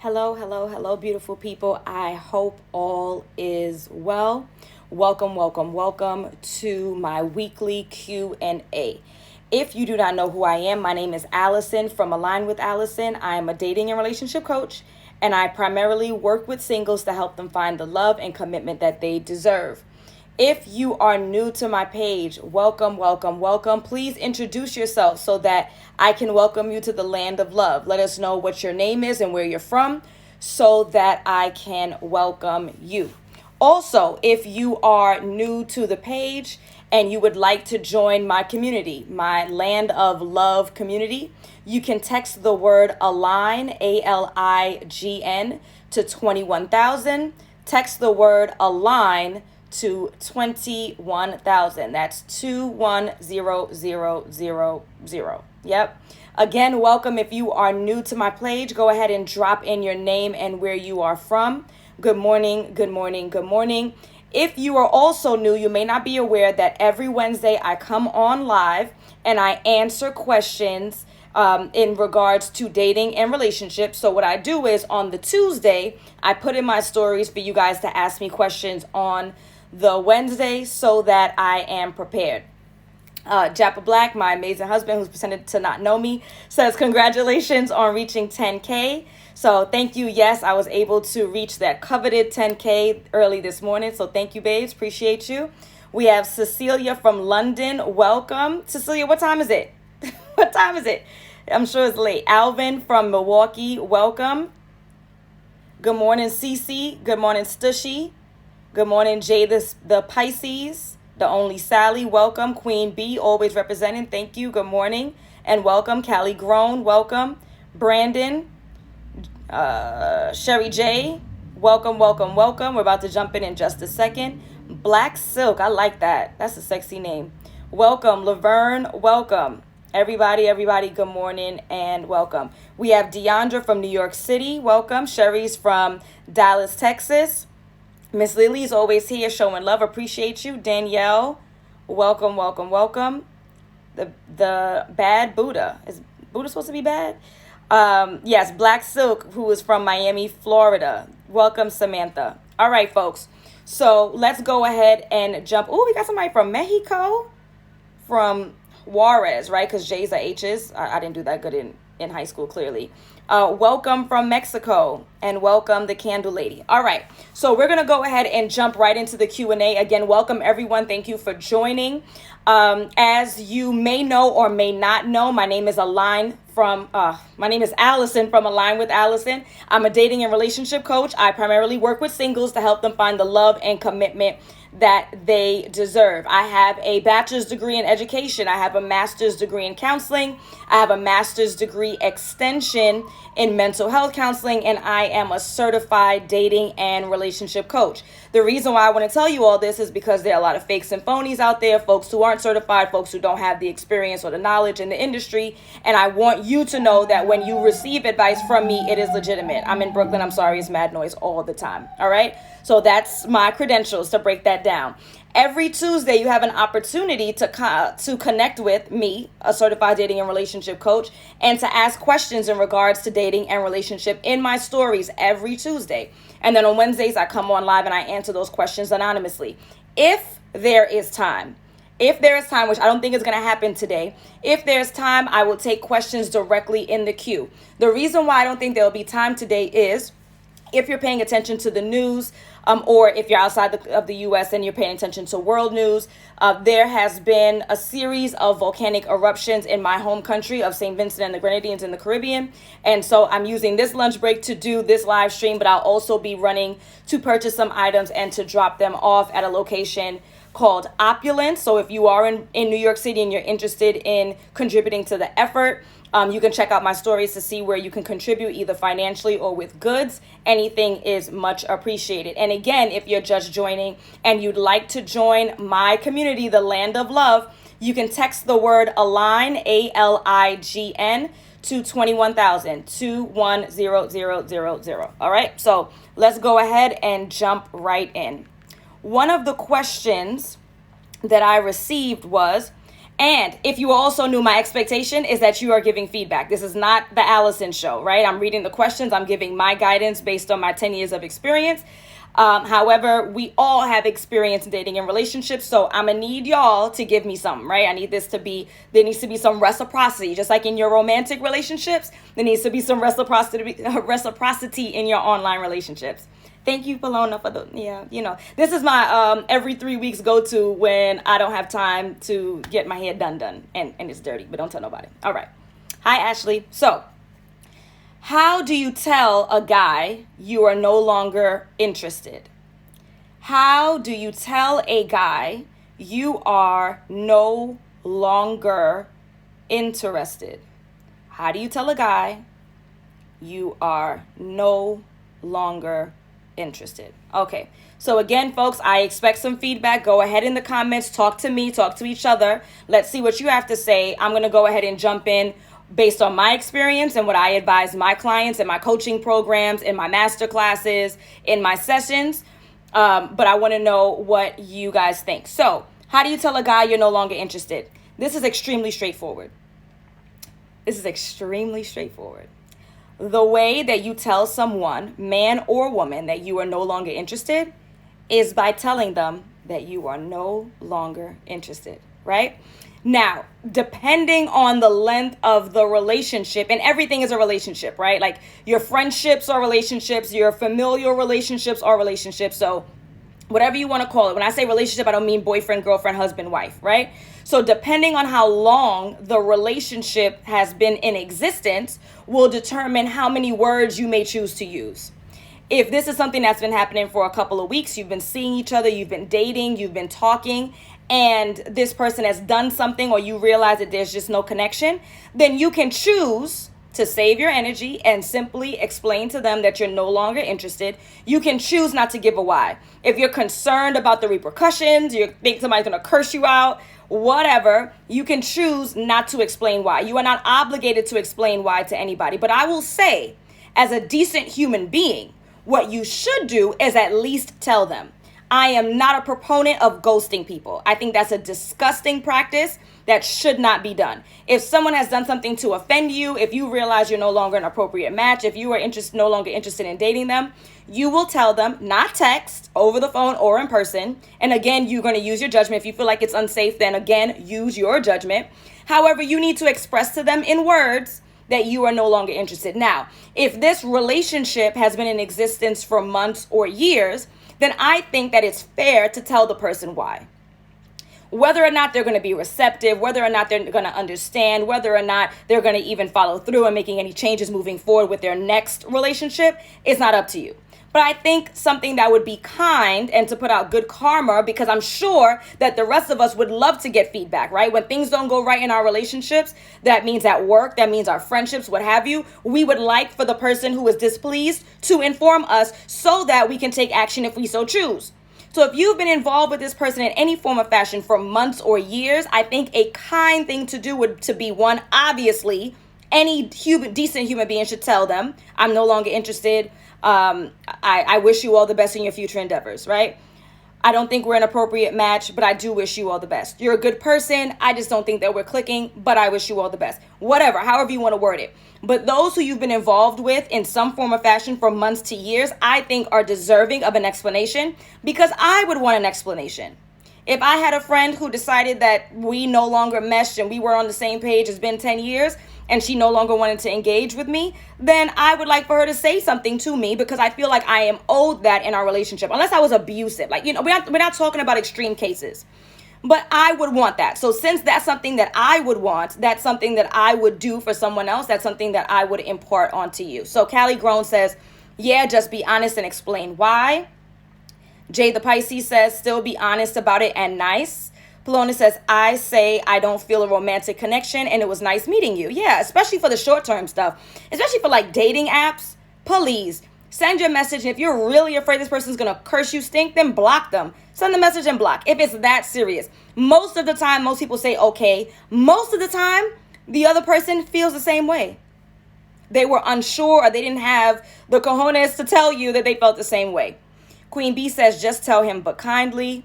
Hello, hello, hello, beautiful people. I hope all is well. Welcome to my weekly Q&A. If you do not know who I am, my name is Alison from Align with Alison. I am a dating and relationship coach, and I primarily work with singles to help them find the love and commitment that they deserve. If you are new to my page, welcome. Please introduce yourself so that I can welcome you to the land of love. Let us know what your name is and where you're from so that I can welcome you. Also, if you are new to the page and you would like to join my community, my Land of Love community, you can text the word ALIGN, ALIGN, to 21,000. Text the word ALIGN to 21,000. That's 210000. Yep. Again, welcome. If you are new to my page, go ahead and drop in your name and where you are from. Good morning. If you are also new, you may not be aware that every Wednesday I come on live and I answer questions in regards to dating and relationships. So what I do is on the Tuesday, I put in my stories for you guys to ask me questions on the Wednesday so that I am prepared. Jappa Black, my amazing husband who's pretended to not know me, says congratulations on reaching 10K. So thank you. Yes, I was able to reach that coveted 10K early this morning. So thank you, babes. Appreciate you. We have Cecilia from London. Welcome. Cecilia, what time is it? What time is it? I'm sure it's late. Alvin from Milwaukee. Welcome. Good morning, Cece. Good morning, Stushy. Good morning, Jay, the Pisces, the only Sally. Welcome, Queen B, always representing. Thank you. Good morning and welcome. Callie Grown, welcome. Brandon, Sherry J, welcome. We're about to jump in just a second. Black Silk, I like that. That's a sexy name. Welcome, Laverne, welcome. Everybody, good morning and welcome. We have Deandra from New York City, welcome. Sherry's from Dallas, Texas. Miss Lily's always here showing love. Appreciate you. Danielle, welcome. The bad Buddha. Is Buddha supposed to be bad? Yes, Black Silk, who is from Miami, Florida. Welcome, Samantha. All right, folks. So let's go ahead and jump. Oh, we got somebody from Mexico, from Juarez, right? Because J's are H's. I didn't do that good in high school, clearly. Welcome from Mexico and welcome the Candle Lady. All right, so we're going to go ahead and jump right into the Q&A. Again, welcome everyone. Thank you for joining. As you may know or may not know, my name is Alison from Align with Alison. I'm a dating and relationship coach. I primarily work with singles to help them find the love and commitment that they deserve. I have a bachelor's degree in education. I have a master's degree in counseling. I have a master's degree extension in mental health counseling, and I am a certified dating and relationship coach. The reason why I want to tell you all this is because there are a lot of fakes and phonies out there, folks who aren't certified, folks who don't have the experience or the knowledge in the industry, and I want you to know that when you receive advice from me, it is legitimate. I'm in Brooklyn. I'm sorry, it's mad noise all the time. All right? So that's my credentials to break that down. Every Tuesday, you have an opportunity to connect with me, a certified dating and relationship coach, and to ask questions in regards to dating and relationship in my stories every Tuesday. And then on Wednesdays, I come on live and I answer those questions anonymously. If there is time, which I don't think is going to happen today, if there's time, I will take questions directly in the queue. The reason why I don't think there'll be time today is if you're paying attention to the news, or if you're outside of the U.S. and you're paying attention to world news, there has been a series of volcanic eruptions in my home country of St. Vincent and the Grenadines in the Caribbean. And so I'm using this lunch break to do this live stream, but I'll also be running to purchase some items and to drop them off at a location called Opulence. So if you are in New York City and you're interested in contributing to the effort, you can check out my stories to see where you can contribute either financially or with goods. Anything is much appreciated. And again, if you're just joining and you'd like to join my community, the Land of Love, you can text the word ALIGN, ALIGN, to 21,000, 210000. All right, so let's go ahead and jump right in. One of the questions that I received was, And if you also knew, my expectation is that you are giving feedback. This is not the Alison show, right? I'm reading the questions. I'm giving my guidance based on my 10 years of experience. However, we all have experience in dating and relationships, so I'm gonna need y'all to give me something, right? There needs to be some reciprocity. Just like in your romantic relationships, there needs to be some reciprocity in your online relationships. Thank you, Palona, for this is my every 3 weeks go-to when I don't have time to get my hair done, and it's dirty, but don't tell nobody. All right. Hi, Ashley. So, how do you tell a guy you are no longer interested? How do you tell a guy you are no longer interested? How do you tell a guy you are no longer interested? Okay, so again, folks, I expect some feedback. Go ahead in the comments, talk to me, talk to each other. Let's see what you have to say. I'm going to go ahead and jump in based on my experience and what I advise my clients in my coaching programs, in my master classes, in my sessions. But I want to know what you guys think. So, how do you tell a guy you're no longer interested? This is extremely straightforward. The way that you tell someone, man or woman, that you are no longer interested is by telling them that you are no longer interested, right? Now, depending on the length of the relationship, and everything is a relationship, right? Like your friendships are relationships, your familial relationships are relationships. So whatever you want to call it. When I say relationship, I don't mean boyfriend, girlfriend, husband, wife, right? So depending on how long the relationship has been in existence will determine how many words you may choose to use. If this is something that's been happening for a couple of weeks, you've been seeing each other, you've been dating, you've been talking, and this person has done something or you realize that there's just no connection, then you can choose to save your energy and simply explain to them that you're no longer interested. You can choose not to give a why. If you're concerned about the repercussions, you think somebody's going to curse you out, whatever, you can choose not to explain why. You are not obligated to explain why to anybody. But I will say, as a decent human being, what you should do is at least tell them. I am not a proponent of ghosting people. I think that's a disgusting practice that should not be done. If someone has done something to offend you, if you realize you're no longer an appropriate match, if you are no longer interested in dating them, you will tell them, not text, over the phone or in person. And again, you're going to use your judgment. If you feel like it's unsafe, then again, use your judgment. However, you need to express to them in words that you are no longer interested. Now, if this relationship has been in existence for months or years, then I think that it's fair to tell the person why. Whether or not they're going to be receptive, whether or not they're going to understand, whether or not they're going to even follow through and making any changes moving forward with their next relationship, is not up to you. But I think something that would be kind and to put out good karma, because I'm sure that the rest of us would love to get feedback, right? When things don't go right in our relationships, that means at work, that means our friendships, what have you, we would like for the person who is displeased to inform us so that we can take action if we so choose. So if you've been involved with this person in any form of fashion for months or years, I think a kind thing to do would to be one, obviously, any decent human being should tell them, I'm no longer interested. I wish you all the best in your future endeavors, right? I don't think we're an appropriate match, but I do wish you all the best. You're a good person. I just don't think that we're clicking, but I wish you all the best. Whatever, however you want to word it. But those who you've been involved with in some form of fashion for months to years, I think are deserving of an explanation, because I would want an explanation. If I had a friend who decided that we no longer meshed and we were on the same page, it's been 10 years, and she no longer wanted to engage with me, then I would like for her to say something to me, because I feel like I am owed that in our relationship, unless I was abusive. Like, we're not talking about extreme cases, but I would want that. So since that's something that I would want, that's something that I would do for someone else, that's something that I would impart onto you. So Callie Grown says, yeah, just be honest and explain why. Jay the Pisces says, still be honest about it and nice. Palona says, I say I don't feel a romantic connection and it was nice meeting you. Yeah, especially for the short-term stuff. Especially for like dating apps. Please send your message. And if you're really afraid this person's going to curse you stink, then block them. Send the message and block if it's that serious. Most of the time, most people say okay. Most of the time, the other person feels the same way. They were unsure or they didn't have the cojones to tell you that they felt the same way. Queen B says, just tell him, but kindly.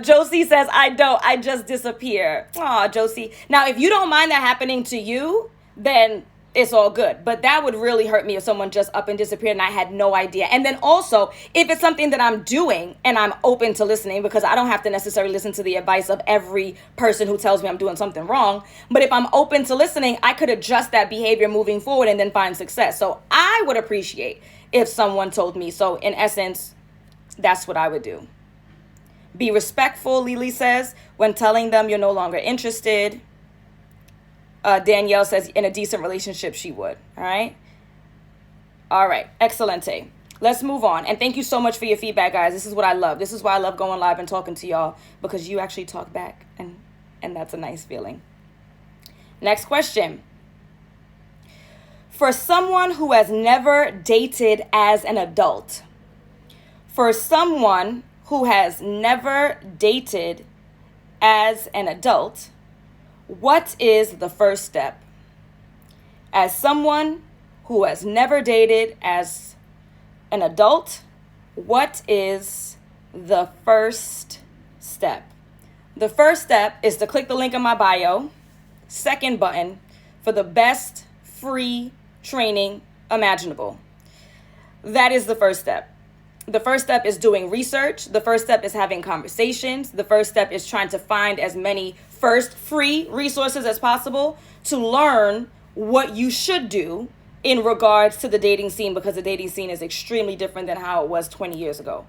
Josie says, I don't. I just disappear. Aw, Josie. Now, if you don't mind that happening to you, then it's all good. But that would really hurt me if someone just up and disappeared and I had no idea. And then also, if it's something that I'm doing and I'm open to listening, because I don't have to necessarily listen to the advice of every person who tells me I'm doing something wrong. But if I'm open to listening, I could adjust that behavior moving forward and then find success. So I would appreciate if someone told me. So in essence, that's what I would do. Be respectful, Lily says, when telling them you're no longer interested. Danielle says in a decent relationship, she would. All right. All right. Excelente. Let's move on. And thank you so much for your feedback, guys. This is what I love. This is why I love going live and talking to y'all, because you actually talk back. And that's a nice feeling. Next question. For someone who has never dated as an adult, for someone who has never dated as an adult, what is the first step? As someone who has never dated as an adult, what is the first step? The first step is to click the link in my bio, second button, for the best free training imaginable. That is the first step. The first step is doing research. The first step is having conversations. The first step is trying to find as many first free resources as possible to learn what you should do in regards to the dating scene, because the dating scene is extremely different than how it was 20 years ago.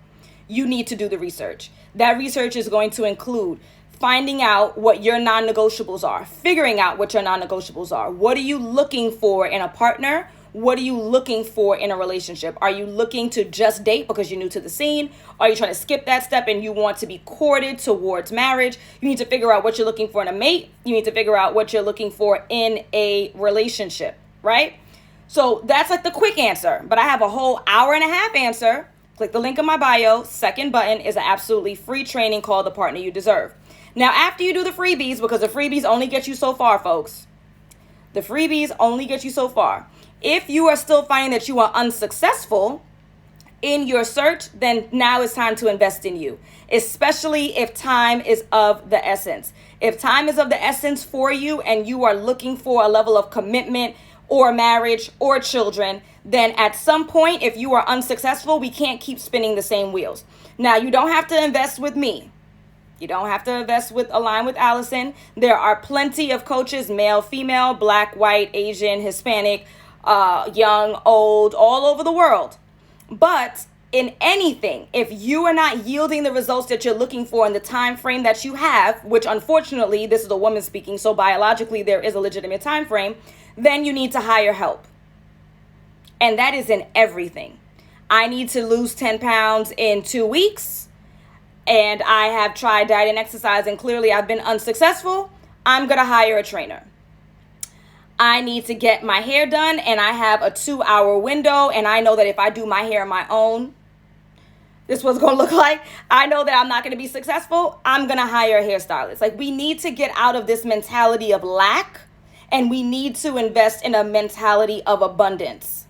You need to do the research. That research is going to include finding out what your non-negotiables are, figuring out what your non-negotiables are. What are you looking for in a partner? What are you looking for in a relationship? Are you looking to just date because you're new to the scene? Are you trying to skip that step and you want to be courted towards marriage? You need to figure out what you're looking for in a mate. You need to figure out what you're looking for in a relationship, right? So that's like the quick answer, but I have a whole hour and a half answer. Click the link in my bio. Second button is an absolutely free training called The Partner You Deserve. Now, after you do the freebies, because the freebies only get you so far, folks. The freebies only get you so far. If you are still finding that you are unsuccessful in your search, then now it's time to invest in you, especially if time is of the essence. If time is of the essence for you and you are looking for a level of commitment or marriage or children, then at some point, if you are unsuccessful, we can't keep spinning the same wheels. Now, you don't have to invest with me. You don't have to invest with Align with Alison. There are plenty of coaches, male, female, black, white, Asian, Hispanic, young, old, all over the world. But in anything, if you are not yielding the results that you're looking for in the time frame that you have, which unfortunately, this is a woman speaking, so biologically there is a legitimate time frame, then you need to hire help. And that is in everything. I need to lose 10 pounds in 2 weeks, and I have tried diet and exercise, and clearly I've been unsuccessful. I'm going to hire a trainer. I need to get my hair done, and I have a 2-hour window, and I know that if I do my hair on my own, this is what it's going to look like. I know that I'm not going to be successful. I'm going to hire a hairstylist. Like, we need to get out of this mentality of lack, and we need to invest in a mentality of abundance.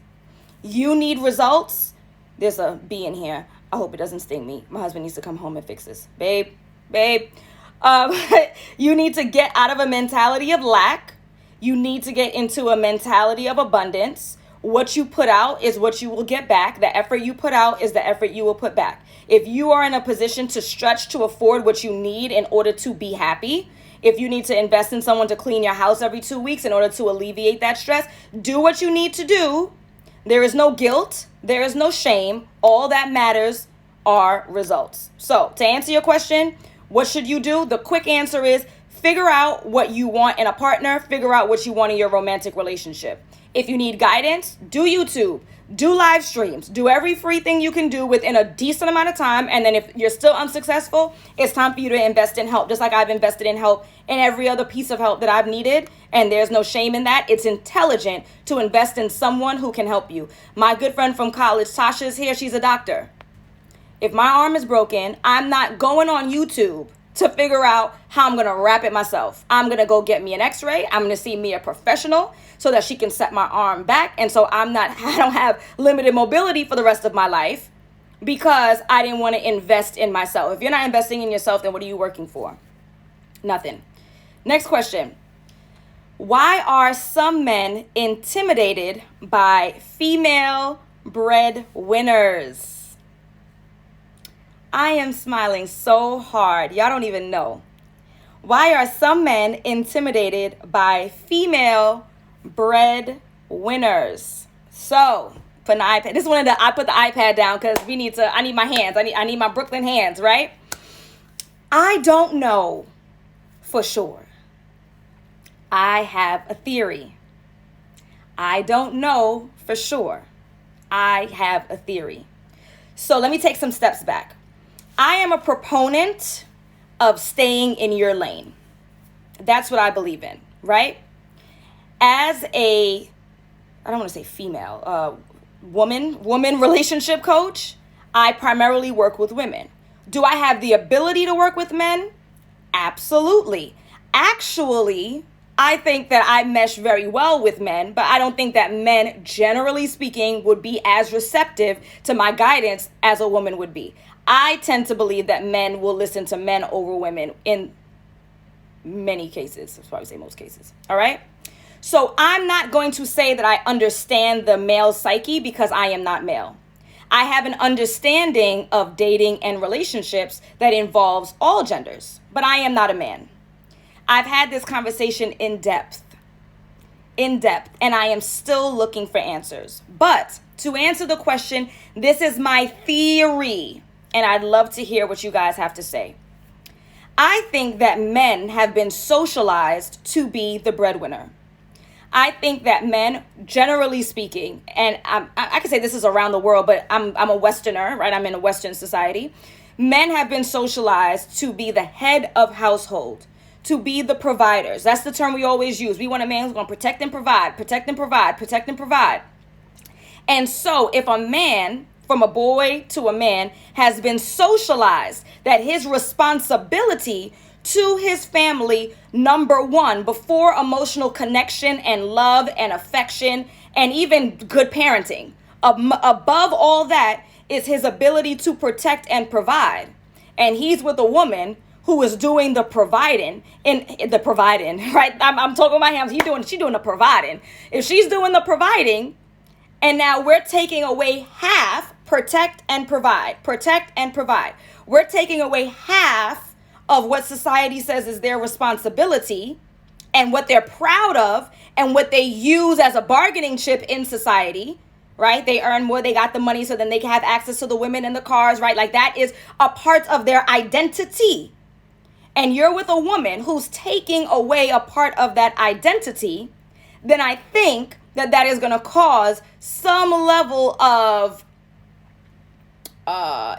You need results. There's a bee in here. I hope it doesn't sting me. My husband needs to come home and fix this. Babe. You need to get out of a mentality of lack. You need to get into a mentality of abundance. What you put out is what you will get back. The effort you put out is the effort you will put back. If you are in a position to stretch to afford what you need in order to be happy, if you need to invest in someone to clean your house every 2 weeks in order to alleviate that stress, do what you need to do. There is no guilt. There is no shame. All that matters are results. So to answer your question, what should you do? The quick answer is figure out what you want in a partner. Figure out what you want in your romantic relationship. If you need guidance, do YouTube, do live streams, do every free thing you can do within a decent amount of time. And then if you're still unsuccessful, it's time for you to invest in help, just like I've invested in help in every other piece of help that I've needed. And there's no shame in that. It's intelligent to invest in someone who can help you. My good friend from college, Tasha, is here. She's a doctor. If my arm is broken, I'm not going on YouTube to figure out how I'm going to wrap it myself. I'm going to go get me an x-ray. I'm going to see me a professional so that she can set my arm back. And so I don't have limited mobility for the rest of my life. because I didn't want to invest in myself. If you're not investing in yourself, then what are you working for? Nothing. Next question. Why are some men intimidated by female breadwinners? I am smiling so hard. Y'all don't even know. Why are some men intimidated by female breadwinners? So, put the iPad. I put the iPad down because I need my hands. I need my Brooklyn hands, right? I don't know for sure. I have a theory. I don't know for sure. I have a theory. So let me take some steps back. I am a proponent of staying in your lane. That's what I believe in, right? As I don't want to say female, woman relationship coach, I primarily work with women. Do I have the ability to work with men? Absolutely. Actually, I think that I mesh very well with men, but I don't think that men, generally speaking, would be as receptive to my guidance as a woman would be. I tend to believe that men will listen to men over women in many cases. I'd probably say most cases. All right? So I'm not going to say that I understand the male psyche because I am not male. I have an understanding of dating and relationships that involves all genders, but I am not a man. I've had this conversation in depth, and I am still looking for answers. But to answer the question, this is my theory, and I'd love to hear what you guys have to say. I think that men have been socialized to be the breadwinner. I think that men, generally speaking, and I can say this is around the world, but I'm a Westerner, right? I'm in a Western society. Men have been socialized to be the head of household, to be the providers. That's the term we always use. We want a man who's going to protect and provide, protect and provide, protect and provide. And so if a man, from a boy to a man, has been socialized that his responsibility to his family, number one, before emotional connection and love and affection and even good parenting, above all that is his ability to protect and provide. And he's with a woman who is doing the providing, right? I'm talking my hands. She's doing the providing. If she's doing the providing, and now we're taking away half, protect and provide. We're taking away half of what society says is their responsibility and what they're proud of and what they use as a bargaining chip in society, right? They earn more, they got the money, so then they can have access to the women and the cars, right? Like that is a part of their identity. And you're with a woman who's taking away a part of that identity, then I think that is going to cause some level of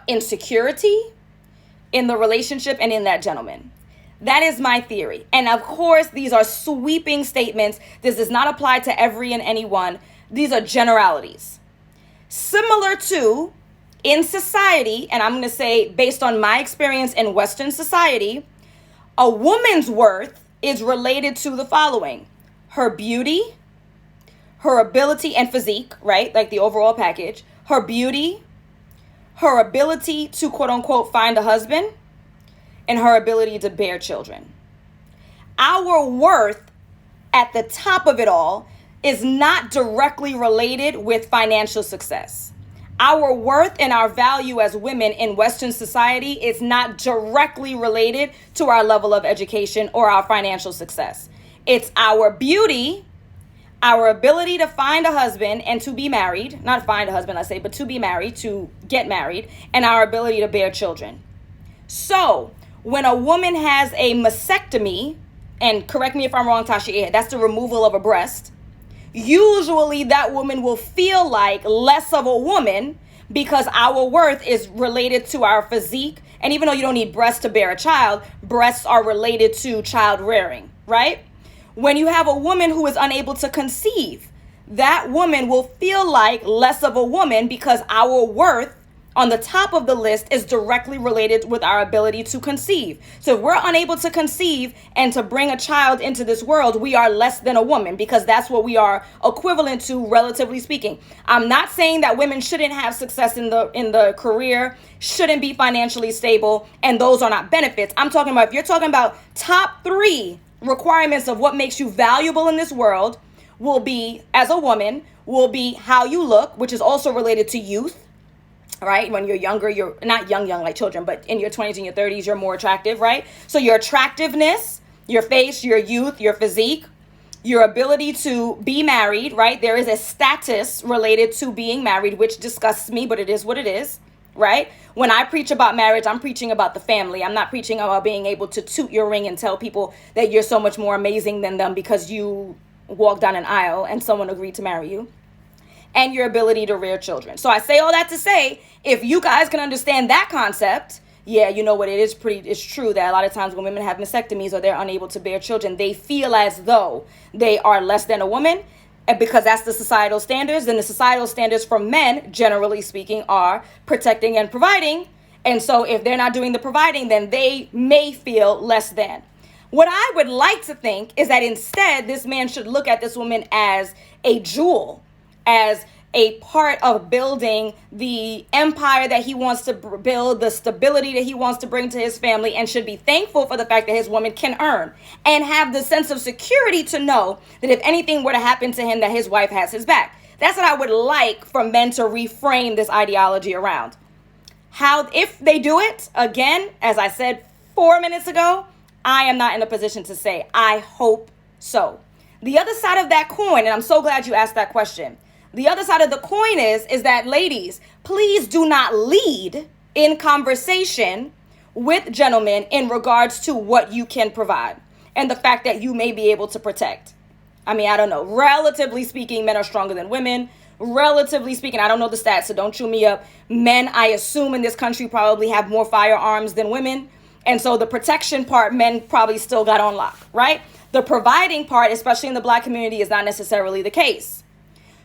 insecurity in the relationship and in that gentleman. That is my theory. And of course, these are sweeping statements. This does not apply to every and anyone. These are generalities. Similar to in society, and I'm going to say based on my experience in Western society, a woman's worth is related to the following: her beauty, her ability and physique, right? Like the overall package, her beauty, her ability to quote unquote find a husband, and her ability to bear children. Our worth at the top of it all is not directly related with financial success. Our worth and our value as women in Western society is not directly related to our level of education or our financial success. It's our beauty, our ability to find a husband and to be married, not find a husband, I say, but to be married, to get married, and our ability to bear children. So when a woman has a mastectomy, and correct me if I'm wrong, Tasha, that's the removal of a breast, usually that woman will feel like less of a woman because our worth is related to our physique. And even though you don't need breasts to bear a child, breasts are related to child rearing, right? When you have a woman who is unable to conceive, that woman will feel like less of a woman because our worth on the top of the list is directly related with our ability to conceive. So if we're unable to conceive and to bring a child into this world, we are less than a woman, because that's what we are equivalent to, relatively speaking. I'm not saying that women shouldn't have success in the career, shouldn't be financially stable, and those are not benefits. I'm talking about, if you're talking about top 3 requirements of what makes you valuable in this world, will be, as a woman, will be how you look, which is also related to youth. Right? When you're younger, you're not young like children, but in your 20s and your 30s, you're more attractive, right? So your attractiveness, your face, your youth, your physique, your ability to be married, right? There is a status related to being married, which disgusts me, but it is what it is, right? When I preach about marriage, I'm preaching about the family. I'm not preaching about being able to toot your ring and tell people that you're so much more amazing than them because you walked down an aisle and someone agreed to marry you. And your ability to rear children. So I say all that to say, if you guys can understand that concept, yeah, you know what, it's true that a lot of times when women have mastectomies or they're unable to bear children, they feel as though they are less than a woman, and because that's the societal standards. Then the societal standards for men, generally speaking, are protecting and providing. And so if they're not doing the providing, then they may feel less than. What I would like to think is that instead, this man should look at this woman as a jewel, as a part of building the empire that he wants to build, the stability that he wants to bring to his family, and should be thankful for the fact that his woman can earn and have the sense of security to know that if anything were to happen to him, that his wife has his back. That's what I would like for men to reframe this ideology around. How, if they do it, again, as I said 4 minutes ago, I am not in a position to say. I hope so. The other side of that coin, and I'm so glad you asked that question. The other side of the coin is that, ladies, please do not lead in conversation with gentlemen in regards to what you can provide and the fact that you may be able to protect. I mean, I don't know. Relatively speaking, men are stronger than women. Relatively speaking, I don't know the stats, so don't chew me up. Men, I assume, in this country probably have more firearms than women. And so the protection part, men probably still got on lock, right? The providing part, especially in the Black community, is not necessarily the case.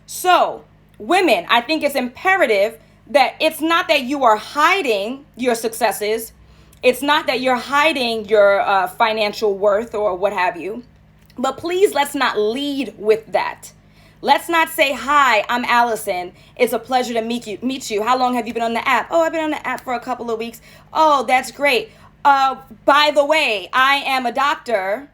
So, women, I think it's imperative that it's not that you are hiding your successes. It's not that you're hiding your financial worth or what have you. But please, let's not lead with that. Let's not say, hi, I'm Alison. It's a pleasure to meet you. How long have you been on the app? Oh, I've been on the app for a couple of weeks. Oh, that's great. By the way, I am a doctor.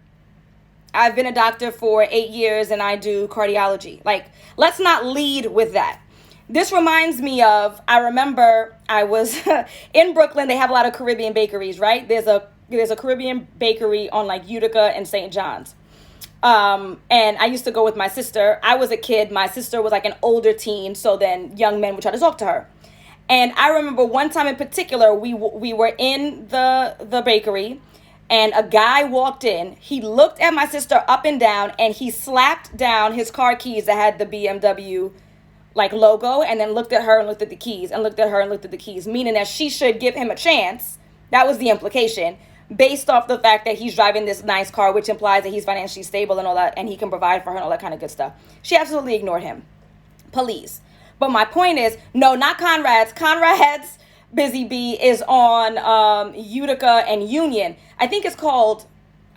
I've been a doctor for 8 years and I do cardiology. Like, let's not lead with that. This reminds me of, I remember I was in Brooklyn. They have a lot of Caribbean bakeries, right? There's a Caribbean bakery on like Utica and St. John's. And I used to go with my sister. I was a kid. My sister was like an older teen. So then young men would try to talk to her. And I remember one time in particular, we were in the bakery. And a guy walked in, he looked at my sister up and down, and he slapped down his car keys that had the BMW like logo, and then looked at her and looked at the keys, and looked at her and looked at the keys, meaning that she should give him a chance. That was the implication, based off the fact that he's driving this nice car, which implies that he's financially stable and all that, and he can provide for her and all that kind of good stuff. She absolutely ignored him. Police. But my point is, no, not Conrad's. Conrad's Busy Bee is on Utica and Union. I think it's called,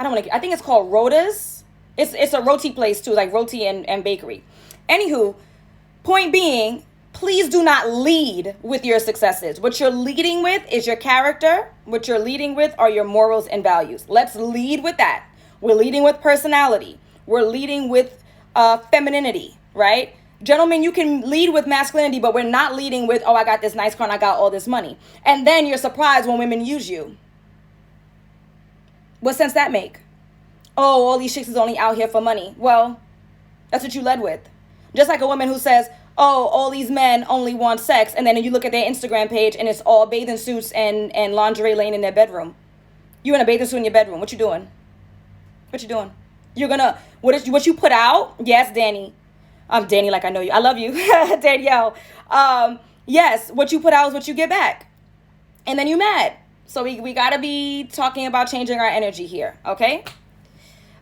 I think it's called Rhoda's. It's a roti place too, like roti and bakery. Anywho, point being, please do not lead with your successes. What you're leading with is your character. What you're leading with are your morals and values. Let's lead with that. We're leading with personality. We're leading with femininity, right? Gentlemen, you can lead with masculinity, but we're not leading with, oh, I got this nice car and I got all this money. And then you're surprised when women use you. What sense that make? Oh, all these chicks is only out here for money. Well, that's what you led with. Just like a woman who says, oh, all these men only want sex. And then you look at their Instagram page and it's all bathing suits and lingerie laying in their bedroom. You in a bathing suit in your bedroom. What you doing? What you doing? You're gonna, what you put out? Yes, Danny. Danny, like I know you. I love you. Danielle. Yes, what you put out is what you get back. And then you mad. So we got to be talking about changing our energy here, okay?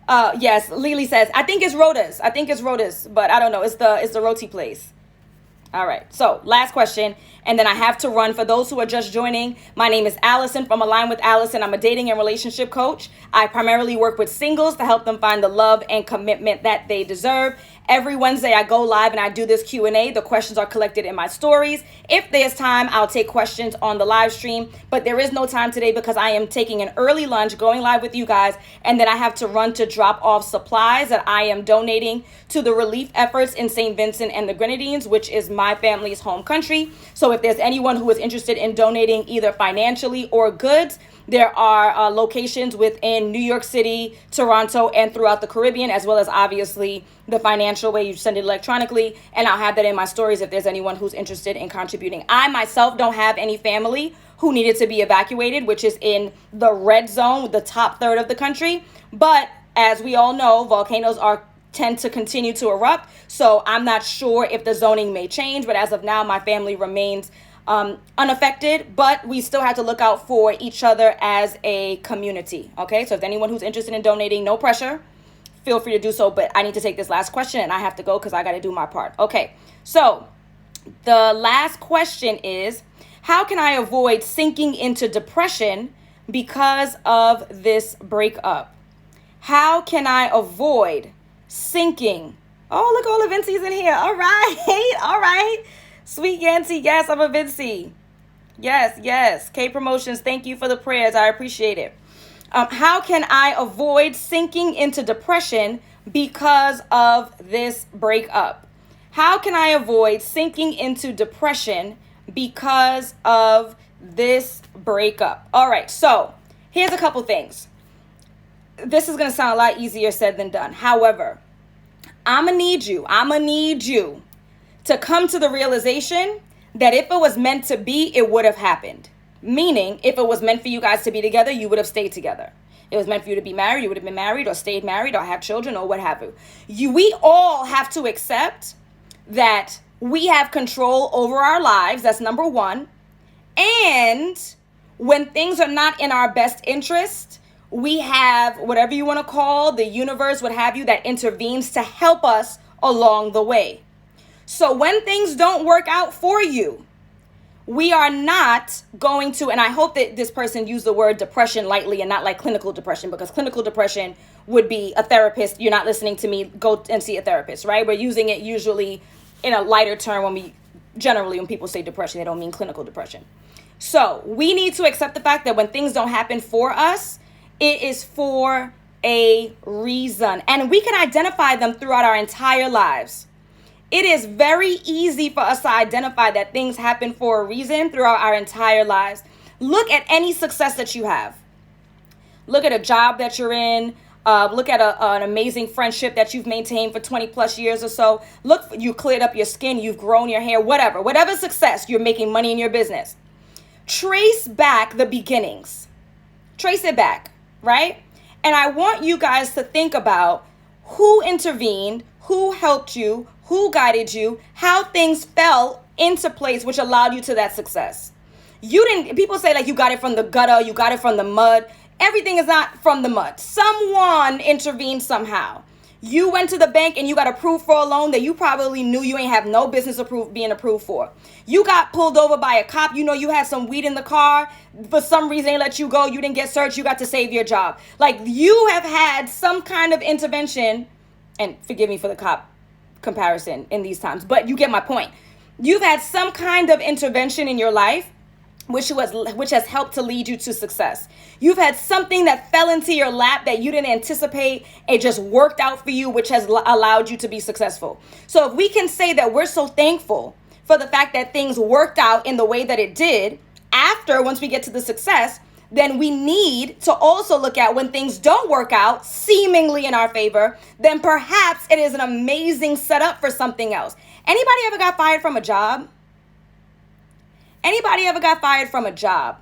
Yes, Lily says, I think it's Rhoda's. But I don't know. It's the roti place. All right. So last question. And then I have to run. For those who are just joining, my name is Alison from Align with Alison. I'm a dating and relationship coach. I primarily work with singles to help them find the love and commitment that they deserve. Every Wednesday I go live and I do this Q&A. The questions are collected in my stories. If there's time, I'll take questions on the live stream, but there is no time today because I am taking an early lunch, going live with you guys, and then I have to run to drop off supplies that I am donating to the relief efforts in St. Vincent and the Grenadines, which is my family's home country. So if there's anyone who is interested in donating either financially or goods, there are locations within New York City, Toronto, and throughout the Caribbean, as well as obviously the financial way you send it electronically. And I'll have that in my stories if there's anyone who's interested in contributing. I myself don't have any family who needed to be evacuated, which is in the red zone, the top third of the country. But as we all know, volcanoes tend to continue to erupt. So I'm not sure if the zoning may change, but as of now, my family remains unaffected, but we still have to look out for each other as a community. Okay, so if anyone who's interested in donating, no pressure, feel free to do so. But I need to take this last question and I have to go because I got to do my part. Okay, so the last question is, how can I avoid sinking into depression because of this breakup? How can I avoid sinking? Oh, look, all the Vinci's in here. All right, all right. Sweet Yancy, yes, I'm a Vinci. Yes. K Promotions, thank you for the prayers. I appreciate it. How can I avoid sinking into depression because of this breakup? How can I avoid sinking into depression because of this breakup? All right, so here's a couple things. This is going to sound a lot easier said than done. However, I'm going to need you to come to the realization that if it was meant to be, it would have happened. Meaning, if it was meant for you guys to be together, you would have stayed together. It was meant for you to be married, you would have been married or stayed married or have children or what have you. We all have to accept that we have control over our lives. That's number one. And when things are not in our best interest, we have whatever you want to call the universe, what have you, that intervenes to help us along the way. So when things don't work out for you, we are not going to, and I hope that this person used the word depression lightly and not like clinical depression, because clinical depression would be a therapist. You're not listening to me, go and see a therapist, right? We're using it usually in a lighter term when people say depression, they don't mean clinical depression. So we need to accept the fact that when things don't happen for us, it is for a reason. And we can identify them throughout our entire lives. It is very easy for us to identify that things happen for a reason throughout our entire lives. Look at any success that you have. Look at a job that you're in. Look at an amazing friendship that you've maintained for 20 plus years or so. Look, you cleared up your skin, you've grown your hair, whatever success, you're making money in your business. Trace back the beginnings. Trace it back, right? And I want you guys to think about who intervened, who helped you, who guided you, how things fell into place which allowed you to that success. People say like you got it from the gutter, you got it from the mud. Everything is not from the mud. Someone intervened somehow. You went to the bank and you got approved for a loan that you probably knew you ain't have no business being approved for. You got pulled over by a cop. You know you had some weed in the car. For some reason they let you go. You didn't get searched. You got to save your job. Like you have had some kind of intervention, and forgive me for the cop comparison in these times, but you get my point. You've had some kind of intervention in your life which has helped to lead you to success. You've had something that fell into your lap that you didn't anticipate. It just worked out for you, which has allowed you to be successful. So if we can say that we're so thankful for the fact that things worked out in the way that it did once we get to the success, then we need to also look at when things don't work out seemingly in our favor, then perhaps it is an amazing setup for something else. Anybody ever got fired from a job? Anybody ever got fired from a job?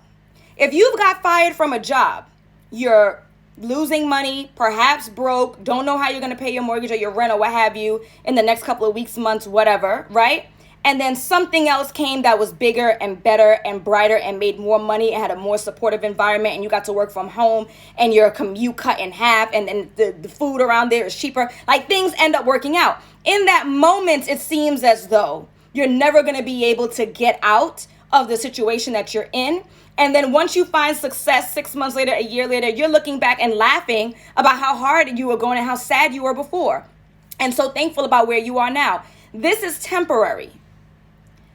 If you've got fired from a job, you're losing money, perhaps broke, don't know how you're going to pay your mortgage or your rent or what have you in the next couple of weeks, months, whatever, right? And then something else came that was bigger and better and brighter and made more money and had a more supportive environment, and you got to work from home and your commute cut in half, and then the food around there is cheaper. Like things end up working out. In that moment, it seems as though You're never going to be able to get out of the situation that you're in. And then once you find success 6 months later, a year later, you're looking back and laughing about how hard you were going and how sad you were before. And so thankful about where you are now. This is temporary.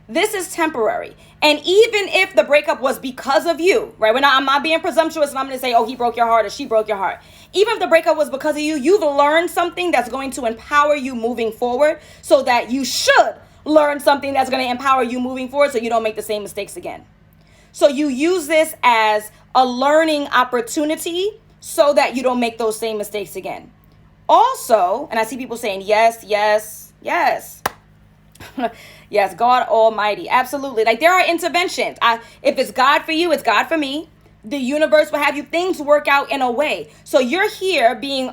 This is temporary. And even if the breakup was because of you, right? I'm not being presumptuous and I'm going to say, oh, he broke your heart or she broke your heart. Even if the breakup was because of you, you've learned something that's going to empower you moving forward, so that you should learn something that's going to empower you moving forward so you don't make the same mistakes again. So you use this as a learning opportunity so that you don't make those same mistakes again. Also, and I see people saying, yes, yes, yes. Yes, God Almighty. Absolutely. Like, there are interventions. If it's God for you, it's God for me. The universe will have you. Things work out in a way. So you're here being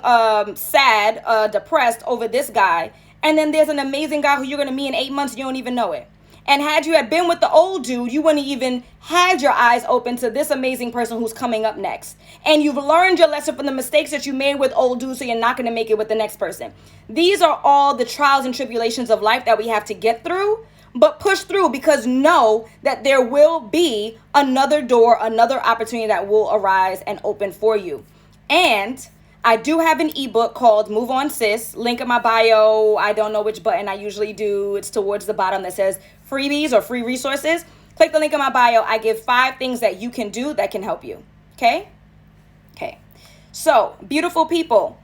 sad, depressed over this guy. And then there's an amazing guy who you're going to meet in 8 months. You don't even know it. And had you had been with the old dude, you wouldn't even had your eyes open to this amazing person who's coming up next. And you've learned your lesson from the mistakes that you made with old dudes, so you're not going to make it with the next person. These are all the trials and tribulations of life that we have to get through, but push through, because know that there will be another door, another opportunity that will arise and open for you. And I do have an ebook called Move On Sis. Link in my bio. I don't know which button I usually do. It's towards the bottom that says freebies or free resources. Click the link in my bio. I give 5 things that you can do that can help you. Okay? Okay. So, beautiful people.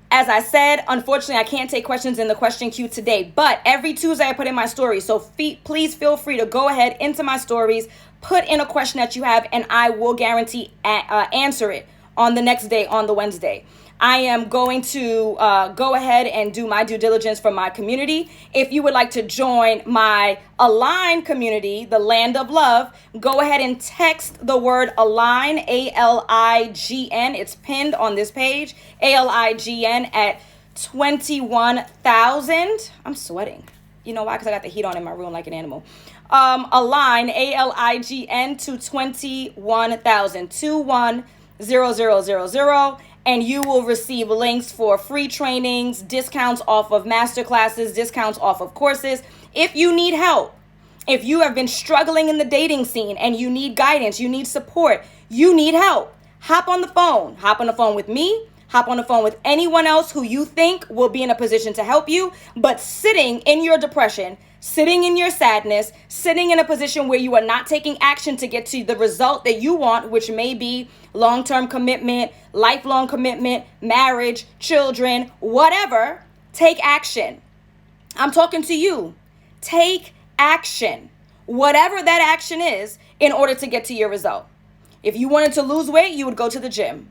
As I said, unfortunately, I can't take questions in the question queue today, but every Tuesday I put in my stories. So please feel free to go ahead into my stories, put in a question that you have, and I will guarantee answer it on the next day, on the Wednesday. I am going to go ahead and do my due diligence for my community. If you would like to join my Align community, the Land of Love, go ahead and text the word Align, ALIGN. It's pinned on this page, ALIGN at 21,000. I'm sweating. You know why? Because I got the heat on in my room like an animal. Align, ALIGN to 21,000, 21,000. And you will receive links for free trainings, discounts off of masterclasses, discounts off of courses. If you need help, if you have been struggling in the dating scene and you need guidance, you need support, you need help, hop on the phone with me, hop on the phone with anyone else who you think will be in a position to help you. But sitting in your depression, sitting in your sadness, sitting in a position where you are not taking action to get to the result that you want, which may be long-term commitment, lifelong commitment, marriage, children, whatever, take action. I'm talking to you. Take action. Whatever that action is, in order to get to your result. If you wanted to lose weight, you would go to the gym.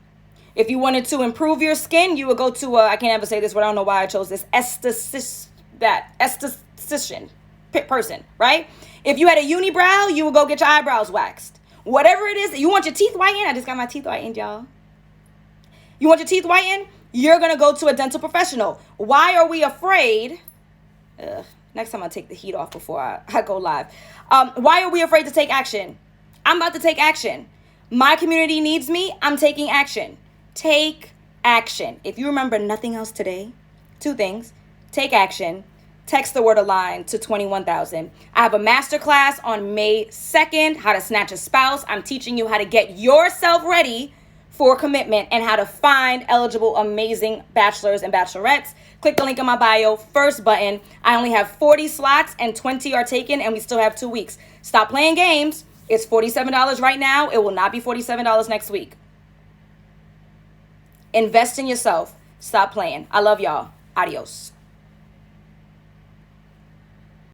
If you wanted to improve your skin, you would go to I can't ever say this word, I don't know why I chose this, esthetician person, right? If you had a unibrow, you would go get your eyebrows waxed. Whatever it is, you want your teeth whitened? I just got my teeth whitened, y'all. You want your teeth whitened? You're going to go to a dental professional. Why are we afraid? Next time I'll take the heat off before I go live. Why are we afraid to take action? I'm about to take action. My community needs me. I'm taking action. Take action. If you remember nothing else today, 2 things. Take action. Text the word Align to 21,000. I have a masterclass on May 2nd, how to snatch a spouse. I'm teaching you how to get yourself ready for commitment and how to find eligible, amazing bachelors and bachelorettes. Click the link in my bio, first button. I only have 40 slots and 20 are taken, and we still have 2 weeks. Stop playing games. It's $47 right now. It will not be $47 next week. Invest in yourself. Stop playing. I love y'all. Adios.